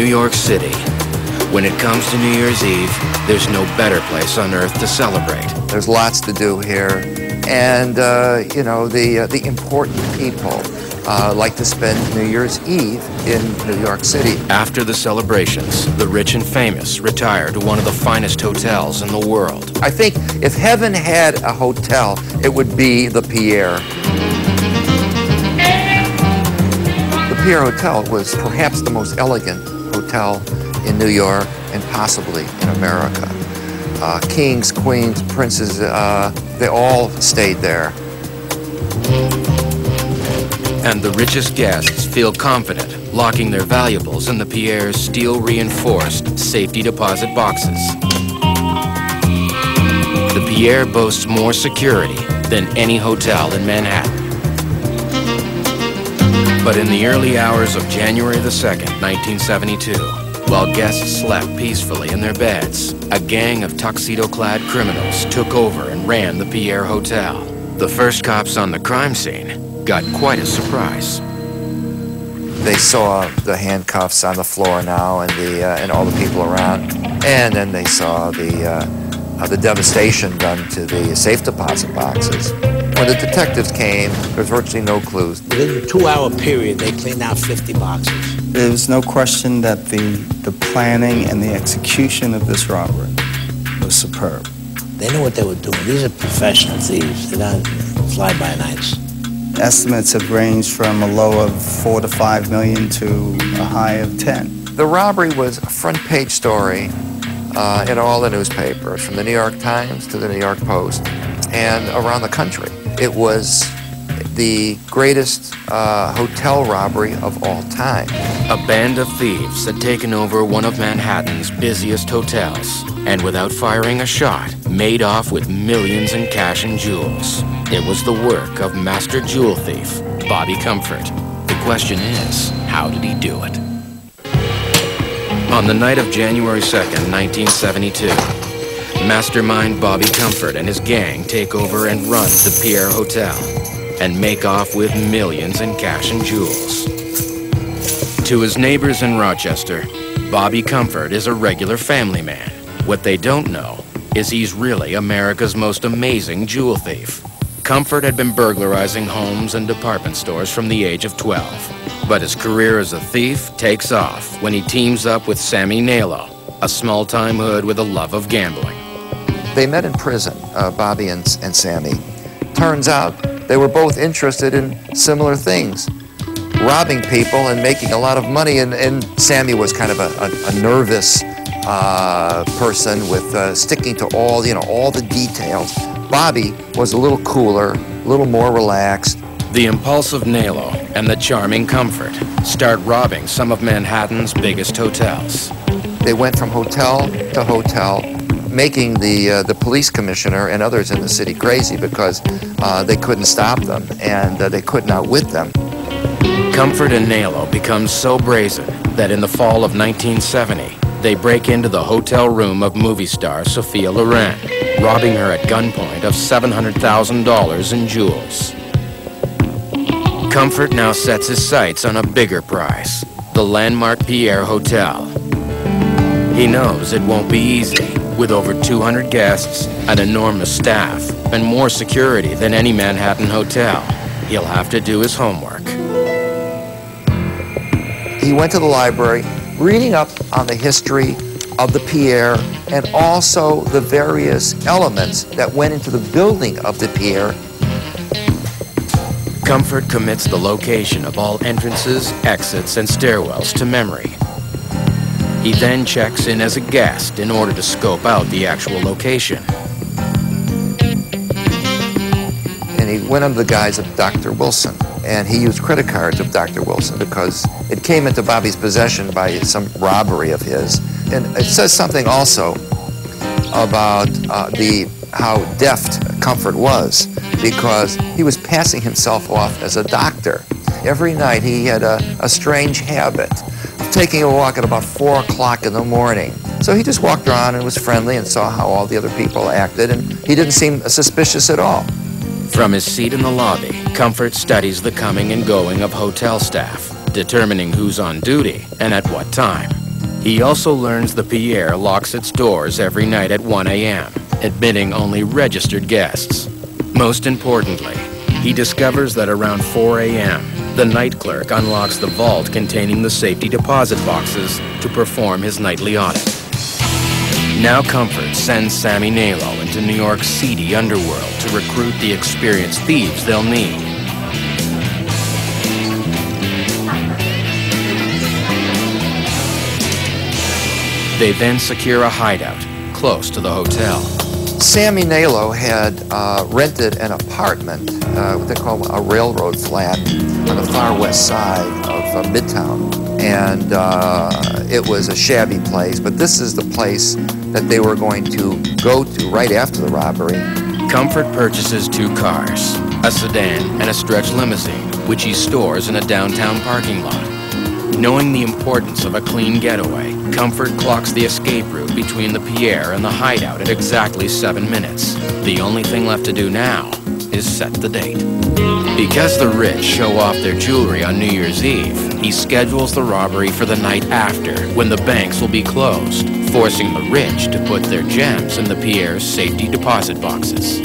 New York City. When it comes to New Year's Eve, there's no better place on earth to celebrate. There's lots to do here, and you know, the important people like to spend New Year's Eve in New York City. After the celebrations, the rich and famous retire to one of the finest hotels in the world. I think if heaven had a hotel, it would be the Pierre. The Pierre Hotel was perhaps the most elegant hotel in New York and possibly in America. Kings, queens, princes, they all stayed there. And the richest guests feel confident locking their valuables in the Pierre's steel-reinforced safety deposit boxes. The Pierre boasts more security than any hotel in Manhattan. But in the early hours of January the 2nd, 1972, while guests slept peacefully in their beds, a gang of tuxedo-clad criminals took over and ran the Pierre Hotel. The first cops on the crime scene got quite a surprise. They saw the handcuffs on the floor now and all the people around, and then they saw the devastation done to the safe deposit boxes. When the detectives came, there was virtually no clues. Within a 2-hour period, they cleaned out 50 boxes. There was no question that the planning and the execution of this robbery was superb. They knew what they were doing. These are professional thieves. They're not fly-by-nights. Estimates have ranged from a low of $4 to $5 million to a high of 10. The robbery was a front-page story in all the newspapers, from the New York Times to the New York Post, and around the country. It was the greatest hotel robbery of all time. A band of thieves had taken over one of Manhattan's busiest hotels, and without firing a shot, made off with millions in cash and jewels. It was the work of master jewel thief, Bobby Comfort. The question is, how did he do it? On the night of January 2nd, 1972, mastermind Bobby Comfort and his gang take over and run the Pierre Hotel and make off with millions in cash and jewels. To his neighbors in Rochester, Bobby Comfort is a regular family man. What they don't know is he's really America's most amazing jewel thief. Comfort had been burglarizing homes and department stores from the age of 12. But his career as a thief takes off when he teams up with Sammy Nailo, a small-time hood with a love of gambling. They met in prison, Bobby and Sammy. Turns out they were both interested in similar things, robbing people and making a lot of money, and Sammy was kind of a nervous person with sticking to all the details. Bobby was a little cooler, a little more relaxed. The impulsive Nailo and the charming Comfort start robbing some of Manhattan's biggest hotels. They went from hotel to hotel, making the police commissioner and others in the city crazy because they couldn't stop them and they couldn't outwit them. Comfort and Nailo become so brazen that in the fall of 1970, they break into the hotel room of movie star Sophia Loren, robbing her at gunpoint of $700,000 in jewels. Comfort now sets his sights on a bigger prize, the landmark Pierre Hotel. He knows it won't be easy. With over 200 guests, an enormous staff, and more security than any Manhattan hotel, he'll have to do his homework. He went to the library, reading up on the history of the Pierre and also the various elements that went into the building of the Pierre. Comfort commits the location of all entrances, exits, and stairwells to memory. He then checks in as a guest in order to scope out the actual location. And he went under the guise of Dr. Wilson, and he used credit cards of Dr. Wilson because it came into Bobby's possession by some robbery of his. And it says something also about how deft Comfort was, because he was passing himself off as a doctor. Every night he had a strange habit of taking a walk at about 4 o'clock in the morning. So he just walked around and was friendly and saw how all the other people acted, and he didn't seem suspicious at all. From his seat in the lobby, Comfort studies the coming and going of hotel staff, determining who's on duty and at what time. He also learns the Pierre locks its doors every night at 1 a.m., admitting only registered guests. Most importantly, he discovers that around 4 a.m., the night clerk unlocks the vault containing the safety deposit boxes to perform his nightly audit. Now Comfort sends Sammy Nalo into New York's seedy underworld to recruit the experienced thieves they'll need. They then secure a hideout close to the hotel. Sammy Nalo had rented an apartment, what they call a railroad flat, on the far west side of Midtown. And it was a shabby place, but this is the place that they were going to go to right after the robbery. Comfort purchases 2 cars, a sedan and a stretch limousine, which he stores in a downtown parking lot. Knowing the importance of a clean getaway, Comfort clocks the escape route between the Pierre and the hideout at exactly 7 minutes. The only thing left to do now is set the date. Because the rich show off their jewelry on New Year's Eve, he schedules the robbery for the night after, when the banks will be closed, forcing the rich to put their gems in the Pierre's safety deposit boxes.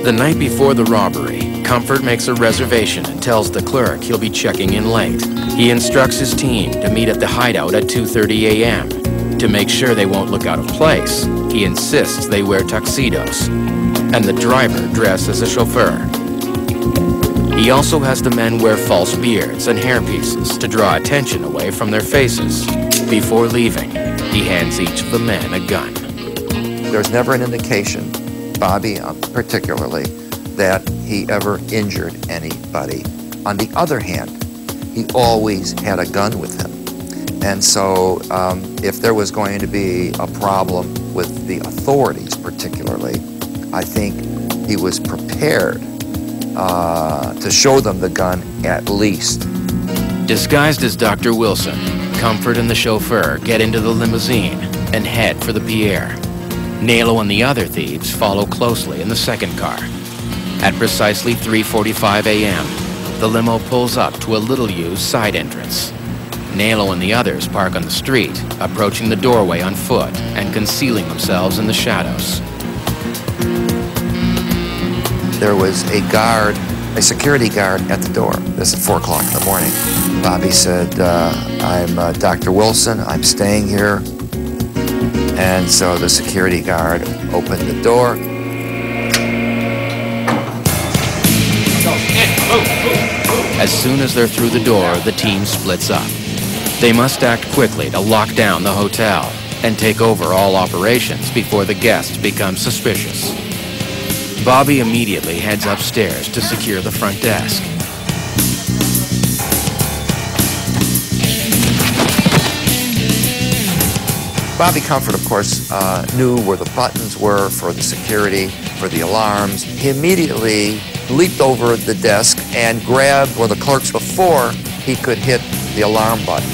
The night before the robbery, Comfort makes a reservation and tells the clerk he'll be checking in late. He instructs his team to meet at the hideout at 2:30 a.m. To make sure they won't look out of place, he insists they wear tuxedos, and the driver dress as a chauffeur. He also has the men wear false beards and hairpieces to draw attention away from their faces. Before leaving, he hands each of the men a gun. There's never an indication, Bobby particularly, that he ever injured anybody. On the other hand, he always had a gun with him. And so if there was going to be a problem with the authorities particularly, I think he was prepared to show them the gun at least. Disguised as Dr. Wilson, Comfort and the chauffeur get into the limousine and head for the Pierre. Nalo and the other thieves follow closely in the second car. At precisely 3:45 a.m., the limo pulls up to a little-used side entrance. Nalo and the others park on the street, approaching the doorway on foot and concealing themselves in the shadows. There was a guard, a security guard at the door. This is 4 o'clock in the morning. Bobby said, I'm Dr. Wilson, I'm staying here. And so the security guard opened the door. As soon as they're through the door, the team splits up. They must act quickly to lock down the hotel and take over all operations before the guests become suspicious. Bobby immediately heads upstairs to secure the front desk. Bobby Comfort, of course, knew where the buttons were for the security, for the alarms. He immediately leaped over the desk and grabbed one of the clerks before he could hit the alarm button.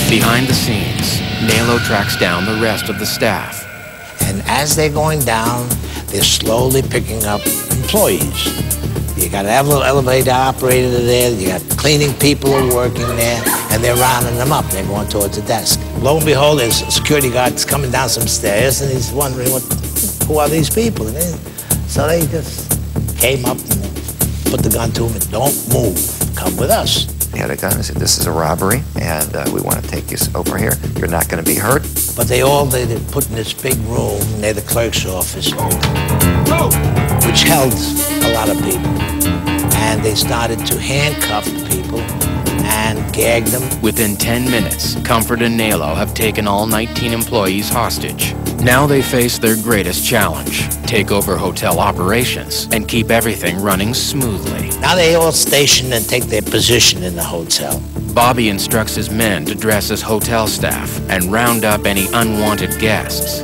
Behind the scenes, Nalo tracks down the rest of the staff. And as they're going down, they're slowly picking up employees. You got an elevator operator there, you got cleaning people who are working there, and they're rounding them up. They're going towards the desk. Lo and behold, there's a security guard coming down some stairs, and he's wondering, who are these people? So they just came up and put the gun to him and don't move, come with us. He had a gun and said, this is a robbery, and we want to take you over here. You're not going to be hurt. But they put in this big room near the clerk's office, which held a lot of people. And they started to handcuff people and gag them. Within 10 minutes, Comfort and Nalo have taken all 19 employees hostage. Now they face their greatest challenge: take over hotel operations and keep everything running smoothly. Now they all station and take their position in the hotel. Bobby instructs his men to dress as hotel staff and round up any unwanted guests.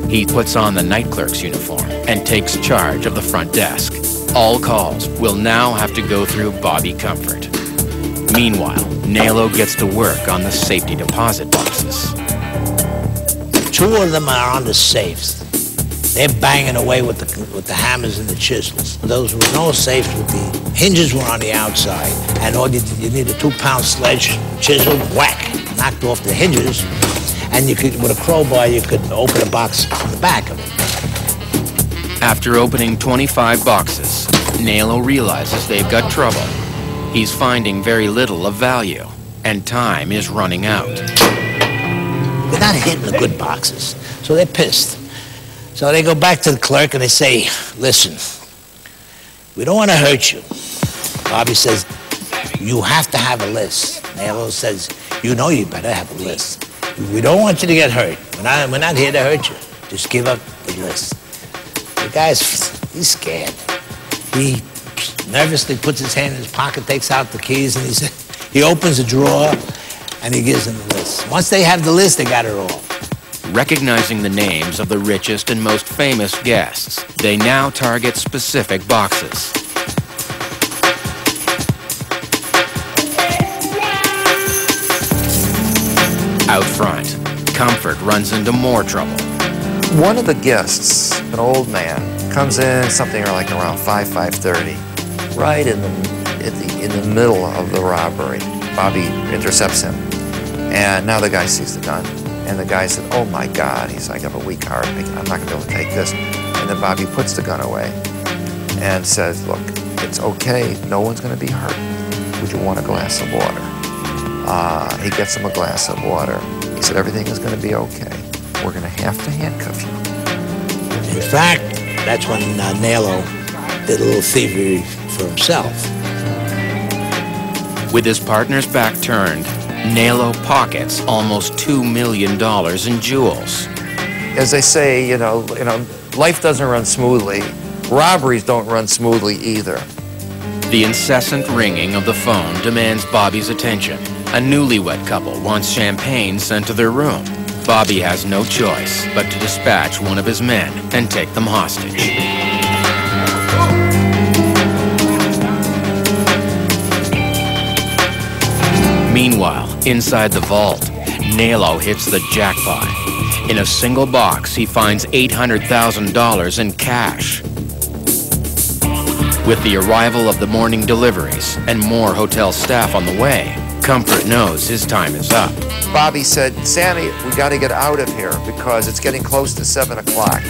He puts on the night clerk's uniform and takes charge of the front desk. All calls will now have to go through Bobby Comfort. Meanwhile, Nalo gets to work on the safety deposit boxes. 2 of them are on the safes. They're banging away with the hammers and the chisels. Those were no safes with the hinges were on the outside, and all you need a 2-pound sledge, chisel, whack, knocked off the hinges, and you could, with a crowbar, you could open a box on the back of it. After opening 25 boxes, Nalo realizes they've got trouble. He's finding very little of value, and time is running out. They're not hitting the good boxes, so they're pissed. So they go back to the clerk and they say, listen, we don't want to hurt you. Bobby says, you have to have a list. Nalo says, you know you better have a list. We don't want you to get hurt. We're not here to hurt you. Just give up the list. The guy's, he's scared. He nervously puts his hand in his pocket, takes out the keys, and he opens a drawer, and he gives them the list. Once they have the list, they got it all. Recognizing the names of the richest and most famous guests, they now target specific boxes. Out front, Comfort runs into more trouble. One of the guests, an old man, comes in something like around 5:30, right in the middle of the robbery. Bobby intercepts him, and now the guy sees the gun. And the guy said, oh my God, he's like, I have a weak heart, I'm not gonna be able to take this. And then Bobby puts the gun away and says, look, it's okay, no one's gonna be hurt. Would you want a glass of water? He gets him a glass of water. He said, everything is gonna be okay. We're gonna have to handcuff you. In fact, that's when Nalo did a little thievery for himself. With his partner's back turned, Nalo pockets almost $2 million in jewels. As they say, you know, life doesn't run smoothly. Robberies don't run smoothly either. The incessant ringing of the phone demands Bobby's attention. A newlywed couple wants champagne sent to their room. Bobby has no choice but to dispatch one of his men and take them hostage. Meanwhile, inside the vault, Nalo hits the jackpot. In a single box, he finds $800,000 in cash. With the arrival of the morning deliveries and more hotel staff on the way, Comfort knows his time is up. Bobby said, Sammy, we got to get out of here because it's getting close to 7 o'clock.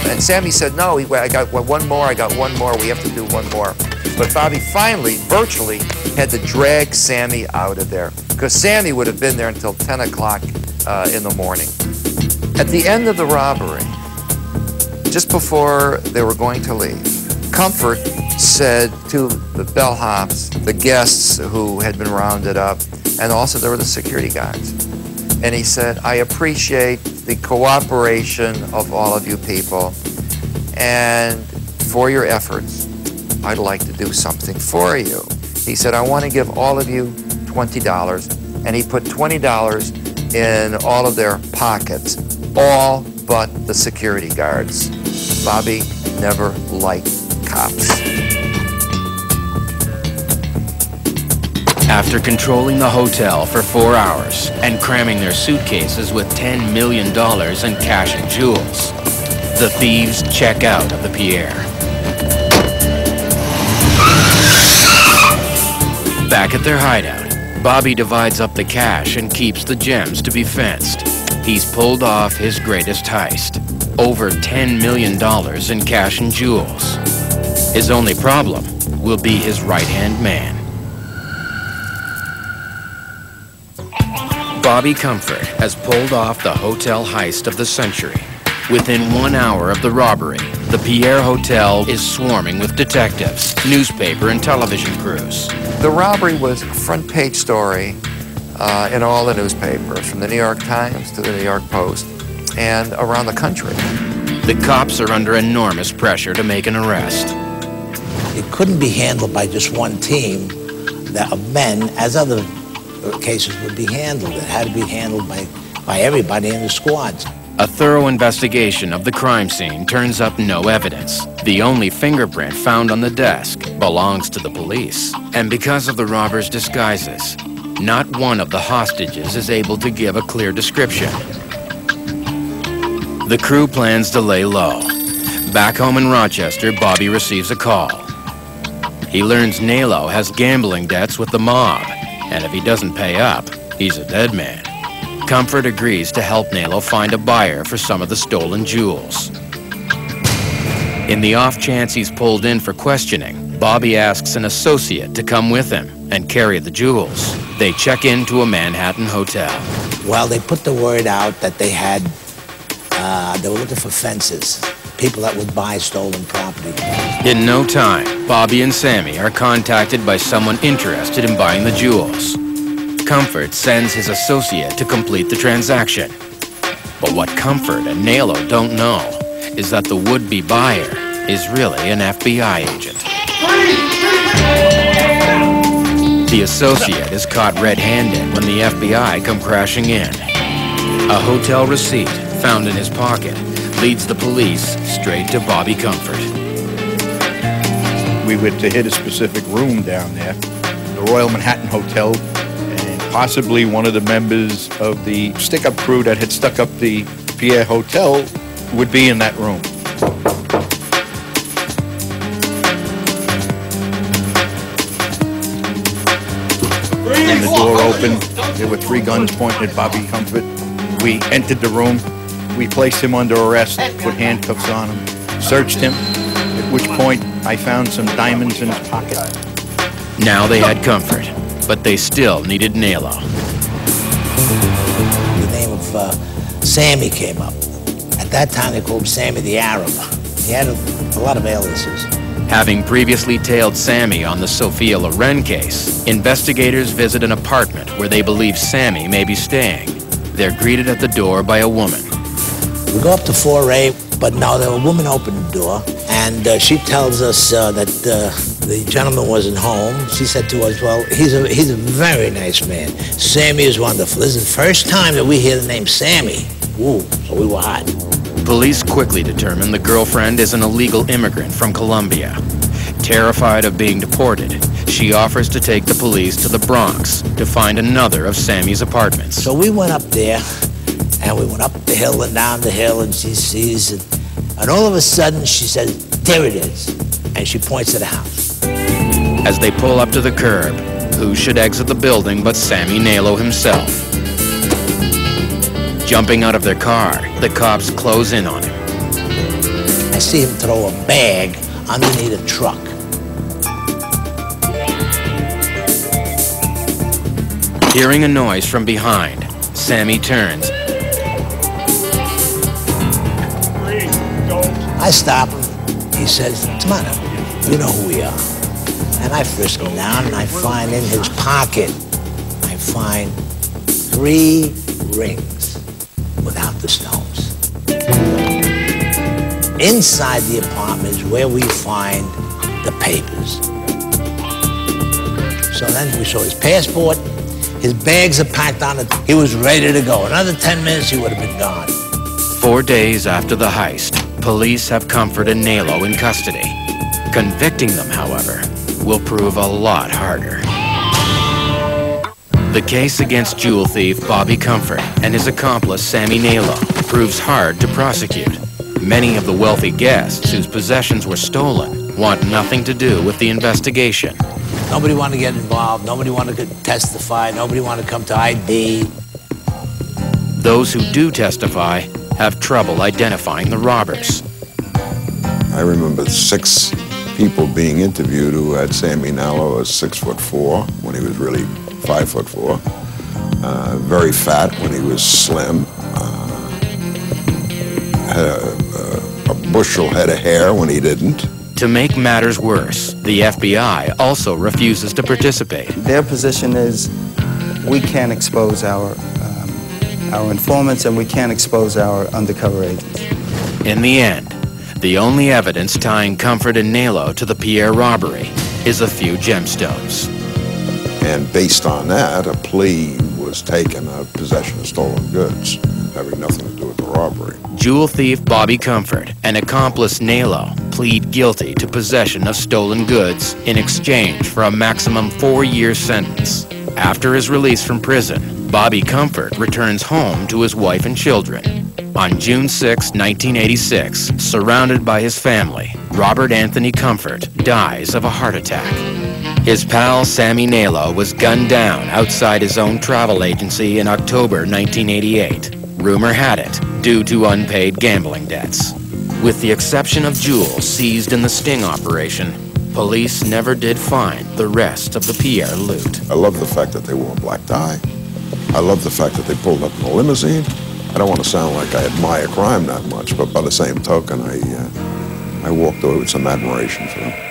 And Sammy said, no, I got one more, we have to do one more. But Bobby finally, virtually, had to drag Sammy out of there because Sammy would have been there until 10 o'clock in the morning. At the end of the robbery, just before they were going to leave, Comfort said to the bellhops, the guests who had been rounded up, and also there were the security guards. And he said, I appreciate the cooperation of all of you people, and for your efforts, I'd like to do something for you. He said, I want to give all of you $20, and he put $20 in all of their pockets, all but the security guards. Bobby never liked cops. After controlling the hotel for 4 hours and cramming their suitcases with $10 million in cash and jewels, the thieves check out of the Pierre. Back at their hideout, Bobby divides up the cash and keeps the gems to be fenced. He's pulled off his greatest heist, over $10 million in cash and jewels. His only problem will be his right-hand man. Bobby Comfort has pulled off the hotel heist of the century. Within 1 hour of the robbery, the Pierre Hotel is swarming with detectives, newspaper and television crews. The robbery was a front-page story in all the newspapers, from the New York Times to the New York Post, and around the country. The cops are under enormous pressure to make an arrest. It couldn't be handled by just one team of men, as other cases would be handled. It had to be handled by everybody in the squads. A thorough investigation of the crime scene turns up no evidence. The only fingerprint found on the desk belongs to the police. And because of the robbers' disguises, not one of the hostages is able to give a clear description. The crew plans to lay low, Back home in Rochester, Bobby receives a call. He learns Nalo has gambling debts with the mob, and if he doesn't pay up, he's a dead man. Comfort agrees to help Nalo find a buyer for some of the stolen jewels. In the off chance he's pulled in for questioning, Bobby asks an associate to come with him and carry the jewels. They check into a Manhattan hotel. Well, they put the word out that they were looking for fences, people that would buy stolen property. In no time, Bobby and Sammy are contacted by someone interested in buying the jewels. Comfort sends his associate to complete the transaction. But what Comfort and Nalo don't know is that the would-be buyer is really an FBI agent. The associate is caught red-handed when the FBI come crashing in. A hotel receipt found in his pocket leads the police straight to Bobby Comfort. We were to hit a specific room down there, the Royal Manhattan Hotel, and possibly one of the members of the stick-up crew that had stuck up the Pierre Hotel would be in that room. And the door opened. There were 3 guns pointed at Bobby Comfort. We entered the room. We placed him under arrest, put handcuffs on him, searched him, at which point I found some diamonds in his pocket. Now they had Comfort, but they still needed Nalo. The name of Sammy came up. At that time, they called him Sammy the Arab. He had a lot of aliases. Having previously tailed Sammy on the Sophia Loren case, investigators visit an apartment where they believe Sammy may be staying. They're greeted at the door by a woman. We go up to 4A, but no, the woman opened the door, and she tells us that the gentleman wasn't home. She said to us, well, he's a very nice man. Sammy is wonderful. This is the first time that we hear the name Sammy. Ooh, so we were hot. Police quickly determine the girlfriend is an illegal immigrant from Colombia. Terrified of being deported, she offers to take the police to the Bronx to find another of Sammy's apartments. So we went up there, and we went up the hill and down the hill, and she sees it. And all of a sudden, she says, there it is. And she points to the house. As they pull up to the curb, who should exit the building but Sammy Nalo himself? Jumping out of their car, the cops close in on him. I see him throw a bag underneath a truck. Hearing a noise from behind, Sammy turns. I stop him. He says, what's the matter? You know who we are. And I frisk him down, and I find in his pocket, I find 3 rings without the stones. Inside the apartment is where we find the papers. So then we saw his passport, his bags are packed on it. He was ready to go. Another 10 minutes, he would have been gone. 4 days after the heist, police have Comfort and Nalo in custody. Convicting them, however, will prove a lot harder. The case against jewel thief Bobby Comfort and his accomplice Sammy Nalo proves hard to prosecute. Many of the wealthy guests whose possessions were stolen want nothing to do with the investigation. Nobody wanted to get involved. Nobody wanted to testify. Nobody wanted to come to ID. Those who do testify have trouble identifying the robbers. I remember 6 people being interviewed who had Sammy Nalo as 6'4" when he was really 5'4", very fat when he was slim, had a bushel head of hair when he didn't. To make matters worse, the FBI also refuses to participate. Their position is we can't expose our informants and we can't expose our undercover agents. In the end, the only evidence tying Comfort and Nalo to the Pierre robbery is a few gemstones. And based on that, a plea was taken of possession of stolen goods, having nothing to do with the robbery. Jewel thief Bobby Comfort and accomplice Nalo plead guilty to possession of stolen goods in exchange for a maximum 4-year sentence. After his release from prison, Bobby Comfort returns home to his wife and children. On June 6, 1986, surrounded by his family, Robert Anthony Comfort dies of a heart attack. His pal Sammy Nailo was gunned down outside his own travel agency in October 1988. Rumor had it, due to unpaid gambling debts. With the exception of jewels seized in the sting operation, police never did find the rest of the Pierre loot. I love the fact that they wore a black tie. I love the fact that they pulled up in a limousine. I don't want to sound like I admire crime that much, but by the same token, I walked away with some admiration for them.